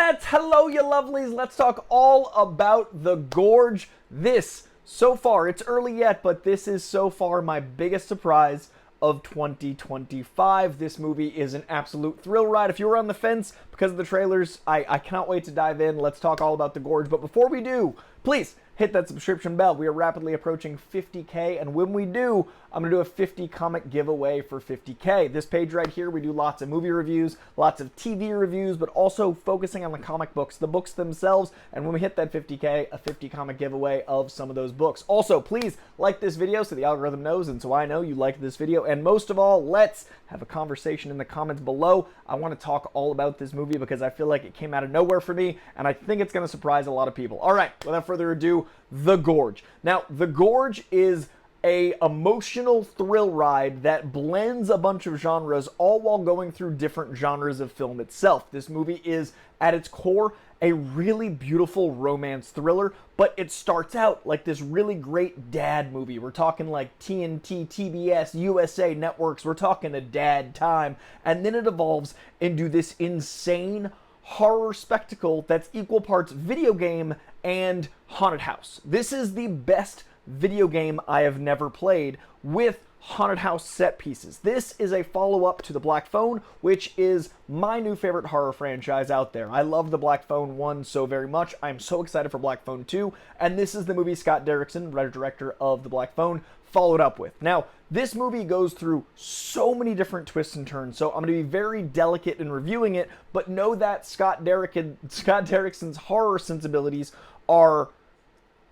Let's, hello you lovelies, let's talk all about The Gorge. This, so far, it's early yet, but this is so far my biggest surprise of 2025. This movie is an absolute thrill ride. If you were on the fence because of the trailers, I cannot wait to dive in. Let's talk all about The Gorge, but before we do, please hit that subscription bell. We are rapidly approaching 50K, and when we do, I'm going to do a 50 comic giveaway for 50K. This page right here, we do lots of movie reviews, lots of TV reviews, but also focusing on the comic books, the books themselves, and when we hit that 50K, a 50 comic giveaway of some of those books. Also, please like this video so the algorithm knows, and so I know you like this video, and most of all, let's have a conversation in the comments below. I want to talk all about this movie because I feel like it came out of nowhere for me, and I think it's going to surprise a lot of people. All right, without further ado, The Gorge. Now, The Gorge is a emotional thrill ride that blends a bunch of genres, all while going through different genres of film itself. This movie is, at its core, a really beautiful romance thriller, but it starts out like this really great dad movie. We're talking like TNT, TBS, USA networks. We're talking a dad time. And then it evolves into this insane horror spectacle that's equal parts video game and haunted house. This is the best video game I have never played with haunted house set pieces. This is a follow-up to The Black Phone, which is my new favorite horror franchise out there. I love The Black Phone 1 so very much. I'm so excited for Black Phone 2, and this is the movie Scott Derrickson, writer-director of The Black Phone, followed up with. Now, this movie goes through so many different twists and turns, so I'm going to be very delicate in reviewing it, but know that Scott Derrickson's horror sensibilities are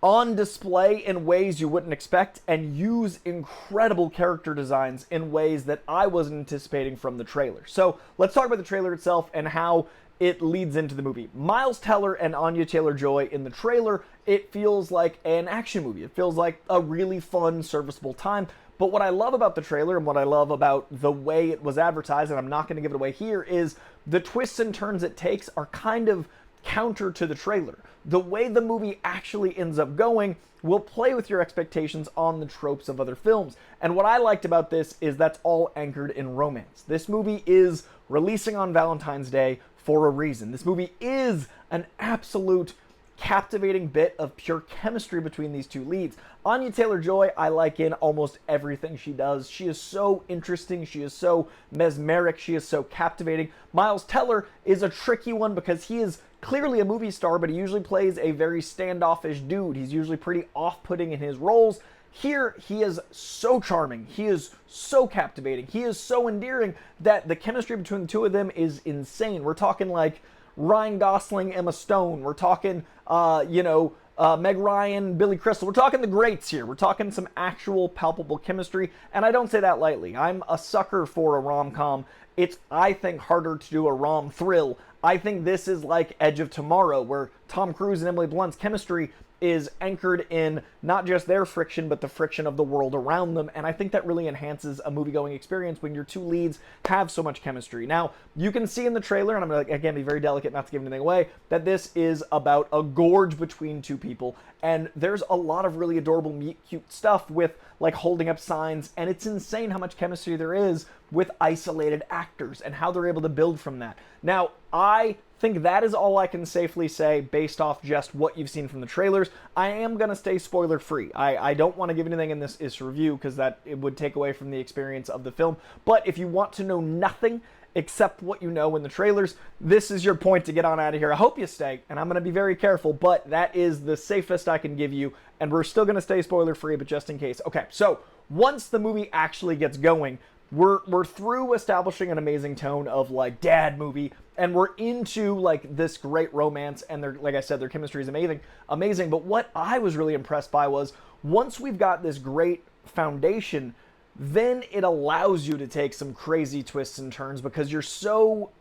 on display in ways you wouldn't expect and use incredible character designs in ways that I wasn't anticipating from the trailer. So let's talk about the trailer itself and how it leads into the movie. Miles Teller and Anya Taylor-Joy in the trailer, it feels like an action movie. It feels like a really fun, serviceable time. But what I love about the trailer and what I love about the way it was advertised, and I'm not going to give it away here, is the twists and turns it takes are kind of counter to the trailer. The way the movie actually ends up going will play with your expectations on the tropes of other films. And what I liked about this is that's all anchored in romance. This movie is releasing on Valentine's Day for a reason. This movie is an absolute captivating bit of pure chemistry between these two leads. Anya Taylor-Joy, I like in almost everything she does. She is so interesting. She is so mesmeric. She is so captivating. Miles Teller is a tricky one because he is clearly a movie star, but he usually plays a very standoffish dude. He's usually pretty off-putting in his roles. Here, he is so charming. He is so captivating. He is so endearing that the chemistry between the two of them is insane. We're talking like Ryan Gosling, Emma Stone. We're talking, Meg Ryan, Billy Crystal. We're talking the greats here. We're talking some actual palpable chemistry, and I don't say that lightly. I'm a sucker for a rom-com. It's, I think, harder to do a rom thrill. I think this is like Edge of Tomorrow, where Tom Cruise and Emily Blunt's chemistry is anchored in not just their friction, but the friction of the world around them. And I think that really enhances a movie-going experience when your two leads have so much chemistry. Now, you can see in the trailer, and I'm going to, again, be very delicate not to give anything away, that this is about a gorge between two people. And there's a lot of really adorable, cute stuff with, like, holding up signs. And it's insane how much chemistry there is with isolated actors and how they're able to build from that. Now, I think that is all I can safely say based off just what you've seen from the trailers. I am going to stay spoiler free. I don't want to give anything in this review because that it would take away from the experience of the film. But if you want to know nothing except what you know in the trailers, this is your point to get on out of here. I hope you stay, and I'm going to be very careful, but that is the safest I can give you, and we're still going to stay spoiler free, but just in case. Okay, so once the movie actually gets going, we're through establishing an amazing tone of like dad movie, and we're into like this great romance, and they're, like I said, their chemistry is amazing. But what I was really impressed by was once we've got this great foundation, then it allows you to take some crazy twists and turns because you're so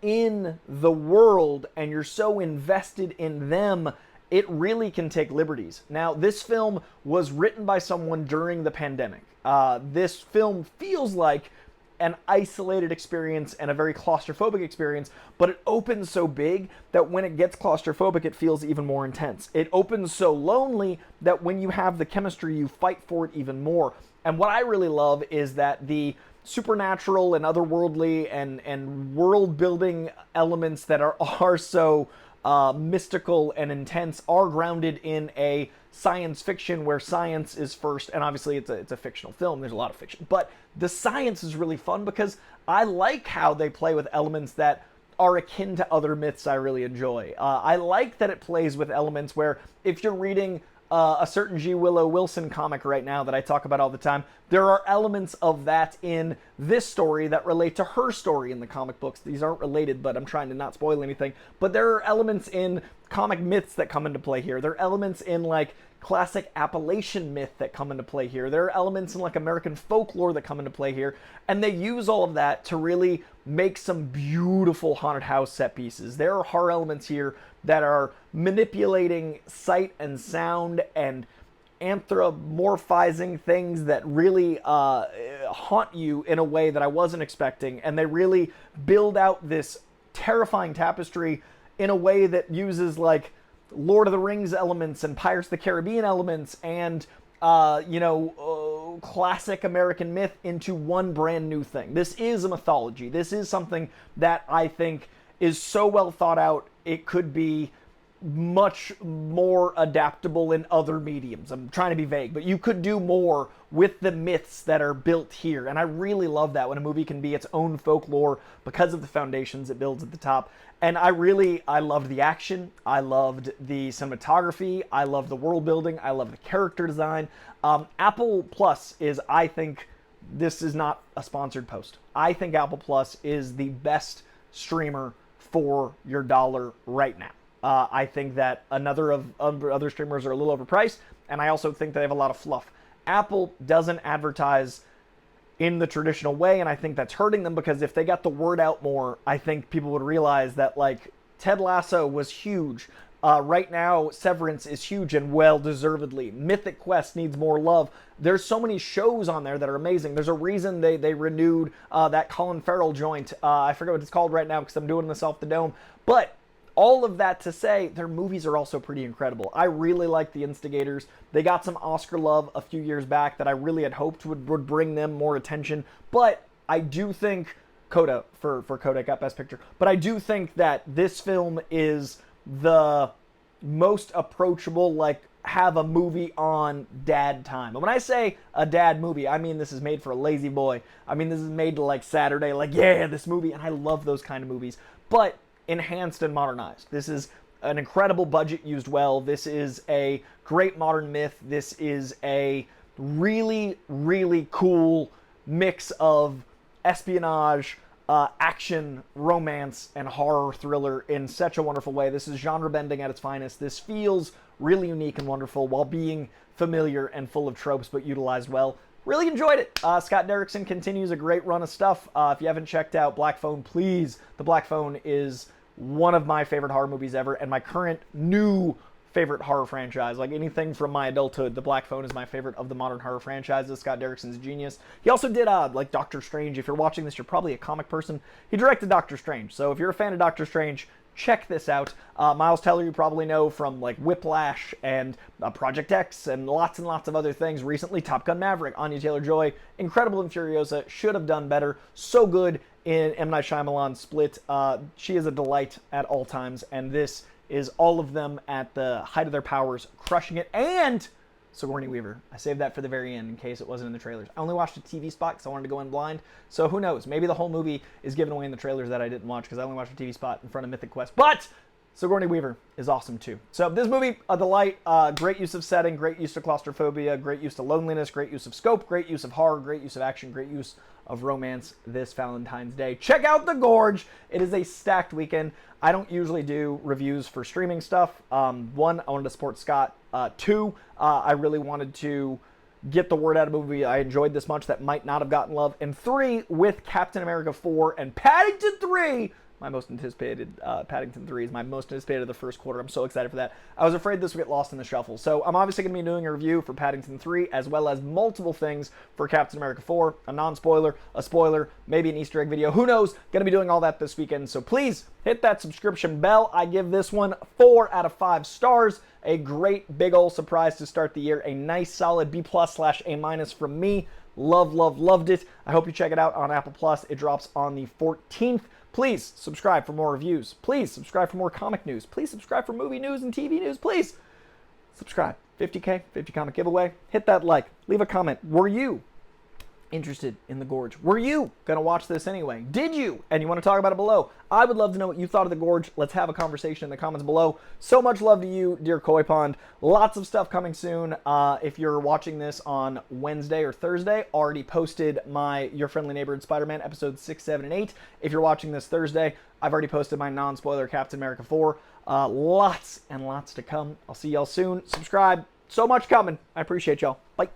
in the world and you're so invested in them. It really can take liberties. Now, this film was written by someone during the pandemic. This film feels like an isolated experience and a very claustrophobic experience, but it opens so big that when it gets claustrophobic, it feels even more intense. It opens so lonely that when you have the chemistry, you fight for it even more. And what I really love is that the supernatural and otherworldly and world-building elements that are so mystical and intense are grounded in a science fiction where science is first, and obviously it's a fictional film, there's a lot of fiction, but the science is really fun because I like how they play with elements that are akin to other myths I really enjoy. I like that it plays with elements where if you're reading a certain G. Willow Wilson comic right now that I talk about all the time, there are elements of that in this story that relate to her story in the comic books. These aren't related, but I'm trying to not spoil anything. But there are elements in comic myths that come into play here. There are elements in, like, classic Appalachian myth that come into play here. There are elements in, like, American folklore that come into play here. And they use all of that to really make some beautiful haunted house set pieces. There are horror elements here that are manipulating sight and sound and anthropomorphizing things that really haunt you in a way that I wasn't expecting. And they really build out this terrifying tapestry in a way that uses, like, Lord of the Rings elements and Pirates of the Caribbean elements and, classic American myth into one brand new thing. This is a mythology. This is something that I think is so well thought out, it could be much more adaptable in other mediums. I'm trying to be vague, but you could do more with the myths that are built here. And I really love that when a movie can be its own folklore because of the foundations it builds at the top. And I loved the action. I loved the cinematography. I loved the world building. I love the character design. Apple Plus is, I think, this is not a sponsored post. I think Apple Plus is the best streamer for your dollar right now. I think that other streamers are a little overpriced, and I also think they have a lot of fluff. Apple doesn't advertise in the traditional way, and I think that's hurting them because if they got the word out more, I think people would realize that, like, Ted Lasso was huge. Right now, Severance is huge and well-deservedly. Mythic Quest needs more love. There's so many shows on there that are amazing. There's a reason they renewed that Colin Farrell joint. I forget what it's called right now because I'm doing this off the dome. But all of that to say, their movies are also pretty incredible. I really like The Instigators. They got some Oscar love a few years back that I really had hoped would bring them more attention. But I do think Coda for Coda got Best Picture. But I do think that this film is the most approachable, like, have a movie on dad time. And when I say a dad movie, I mean this is made for a lazy boy. I mean this is made to, like, Saturday, like, yeah, this movie. And I love those kind of movies. But enhanced and modernized. This is an incredible budget used well. This is a great modern myth. This is a really, really cool mix of espionage, action, romance, and horror thriller in such a wonderful way. This is genre bending at its finest. This feels really unique and wonderful while being familiar and full of tropes but utilized well. Really enjoyed it. Scott Derrickson continues a great run of stuff. If you haven't checked out Black Phone, please. The Black Phone is one of my favorite horror movies ever, and my current new favorite horror franchise. Like, anything from my adulthood, The Black Phone is my favorite of the modern horror franchises. Scott Derrickson's a genius. He also did, like, Doctor Strange. If you're watching this, you're probably a comic person. He directed Doctor Strange, so if you're a fan of Doctor Strange, check this out. Miles Teller you probably know from, like, Whiplash and Project X and lots of other things. Recently, Top Gun Maverick, Anya Taylor-Joy, Incredible and Furiosa, should have done better. So good in M. Night Shyamalan's Split. She is a delight at all times, and this is all of them at the height of their powers, crushing it. And Sigourney Weaver. I saved that for the very end in case it wasn't in the trailers. I only watched a TV spot because I wanted to go in blind. So who knows? Maybe the whole movie is given away in the trailers that I didn't watch because I only watched a TV spot in front of Mythic Quest. But Sigourney Weaver is awesome too. So this movie, a delight. Great use of setting, great use of claustrophobia, great use of loneliness, great use of scope, great use of horror, great use of action, great use of romance this Valentine's Day. Check out The Gorge. It is a stacked weekend. I don't usually do reviews for streaming stuff. One, I wanted to support Scott. Two, I really wanted to get the word out of a movie I enjoyed this much that might not have gotten love. And three, with Captain America 4 and Paddington 3, my most anticipated, Paddington 3 is my most anticipated of the first quarter. I'm so excited for that. I was afraid this would get lost in the shuffle. So I'm obviously going to be doing a review for Paddington 3, as well as multiple things for Captain America 4, a non-spoiler, a spoiler, maybe an Easter egg video. Who knows? Going to be doing all that this weekend. So please hit that subscription bell. I give this one 4 out of 5 stars. A great big ol' surprise to start the year. A nice solid B+/A- from me. Loved it. I hope you check it out on Apple Plus. It drops on the 14th. Please subscribe for more reviews. Please subscribe for more comic news. Please subscribe for movie news and TV news. Please subscribe. 50K, 50 comic giveaway. Hit that like. Leave a comment. Were you interested in the Gorge? Were you gonna watch this anyway? Did you? And you want to talk about it below? I would love to know what you thought of the Gorge. Let's have a conversation in the comments below. So much love to you, dear Koi Pond. Lots of stuff coming soon. If you're watching this on Wednesday or Thursday, already posted my Your Friendly Neighborhood Spider-Man episodes 6, 7, and 8. If you're watching this Thursday, I've already posted my non-spoiler Captain America 4. Lots and lots to come. I'll see y'all soon. Subscribe. So much coming. I appreciate y'all. Bye.